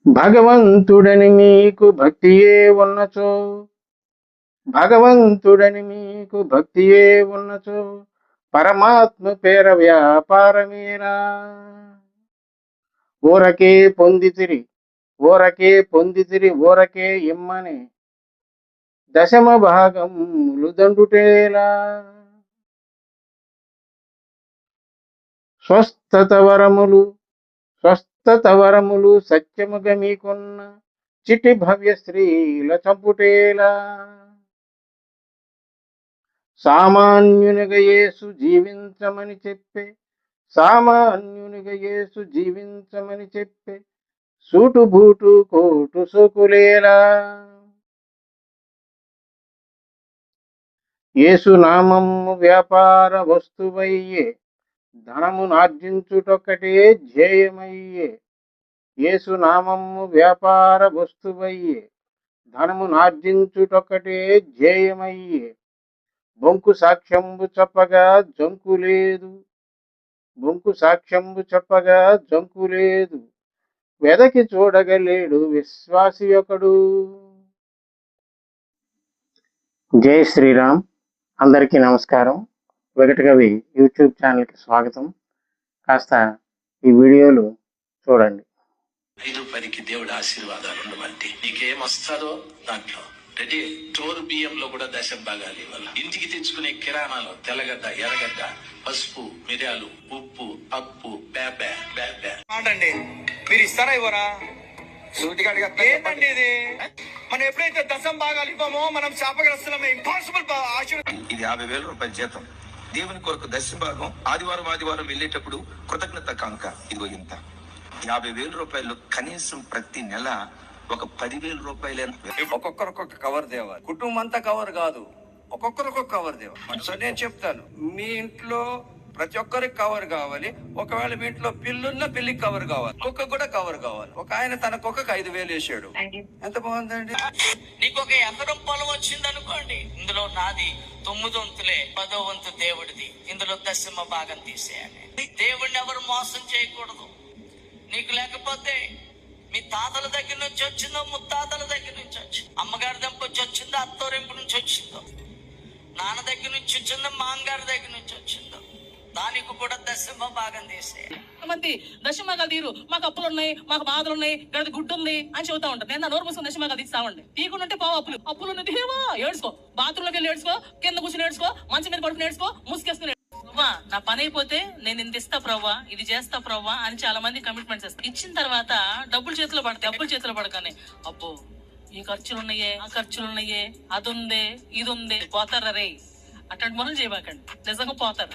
భగవంతుడని మీకు భక్తియే ఉన్నచో భగవంతుడని మీకు భక్తియే ఉన్నచో పరమాత్మ పేర వ్యాపారమేరా. ఊరకే పొందితిరి ఊరకే ఇమ్మని దశమ భాగములు దండుటేలా. స్వస్థత వరములు సత్యముగా మీకున్న చిటి భవ్య స్త్రీల చంపుటేలా. సామాన్యునిగా యేసు జీవించమని చెప్పే సూటు బూటు కోటు సోకులేలా. యేసు నామము వ్యాపార వస్తువయ్యే ధనమునార్జించుటొక్కటే ధ్యేయమయ్యే. యేసు నామము వ్యాపార వస్తువయ్యే ధనమునార్జించుటొక్కటే ధ్యేయమయ్యే. బొంకు సాక్ష్యంబు చెప్పగా జంకు లేదు వెదకి చూడగలేడు విశ్వాసి ఒకడు. జై శ్రీరామ్. అందరికీ నమస్కారం. వెగటకవి యూట్యూబ్ ఛానల్కి స్వాగతం. కాస్త ఈ వీడియోలు చూడండి. 5-10కి దేవుడి ఆశీర్వాదాలు ఉండవంటి నీకేం వస్తుందో దాంట్లో రెడీ. టోరు బియ్యంలో కూడా దశ భాగాలు ఇవ్వాలి. ఇంటికి తెచ్చుకునే కిరాణాలు తెల్లగడ్డ, ఎర్రగడ్డ, పసుపు, మిరియాలు, ఉప్పు, అప్పు, బేబే మాటండి. మీరు ఇస్తారా ఇవ్వరా? ఏంటండి ఇది? మనం ఎప్పుడైతే దశం భాగాలు ఇవ్వమో మనం శాపగ్రస్తులమే. ఇంపాసిబుల్. ఇది 50,000 రూపాయల జీతం. దేవుని కొరకు దశమ భాగం ఆదివారం వెళ్ళేటప్పుడు కృతజ్ఞత కానుక ఇదిగో ఇంత 50,000 రూపాయలు. కనీసం ప్రతి నెల ఒక 10,000 రూపాయలు. ఒక్కొక్కరు ఒక్కొక్క కవర్ తేవాలి. కుటుంబం అంతా కవర్ కాదు, ఒక్కొక్కరు ఒక్కొక్క కవర్ తేవాలి. సో నేను చెప్తాను, మీ ఇంట్లో ప్రతి ఒక్కరికి కవర్ కావాలి. ఒకవేళ మీ ఇంట్లో పిల్లున్న పిల్లికి కవర్ కావాలి, కుక్క కూడా కవర్ కావాలి. ఒక ఆయన తన కుక్కకి 5,000 వేసాడు. ఎంత బాగుందండి. నీకు ఒక ఎకరం పొలం వచ్చింది అనుకోండి, ఇందులో నాది 9 వంతులే, 10వ వంతు దేవుడిది. ఇందులో దశమ భాగం తీసేయాలి. దేవుడిని ఎవరు మోసం చేయకూడదు. నీకు లేకపోతే మీ తాతల దగ్గర నుంచి వచ్చిందో, ముత్తాతల దగ్గర నుంచి వచ్చిందో, అమ్మగారి దంపొచ్చి వచ్చిందో, అత్తోరింపు నుంచి వచ్చిందో, నాన్న దగ్గర నుంచి వచ్చిందో, మాంగారి దగ్గర నుంచి వచ్చిందో, దానికి కూడా దశమ భాగం తీసే. మంది దశమగాలు తీరు, మాకు అప్పులు ఉన్నాయి, మాకు బాధలు ఉన్నాయి, ఇక్కడ గుడ్డు ఉంది అని చెబుతా ఉంటారు. నేను నోరు మూసుకుని దశమగాలు తీస్తామండి. తీయకుంటే పోవు అప్పులు ఉన్నది. ఏడ్చుకో, బాత్రూంలోకి వెళ్ళి ఏడ్చుకో, కింద కూర్చొని ఏడ్చుకో, మంచం మీద పడుకుని ఏడ్చుకో, ముసుకేసుకుని నా పని అయిపోతే నేను ఇంత ఇస్తా ప్రవ్వా, ఇది చేస్తా ప్రవ్వా అని చాలా మంది కమిట్మెంట్స్ ఇస్తారు. ఇచ్చిన తర్వాత డబ్బులు చేతిలో పడకనే అబ్బో ఈ ఖర్చులున్నాయే, ఆ ఖర్చులున్నాయే, అది ఉందే, ఇది ఉందే, పోతారా రే. అట్లాంటి పనులు చేయబాకండి, నిజంగా పోతారు.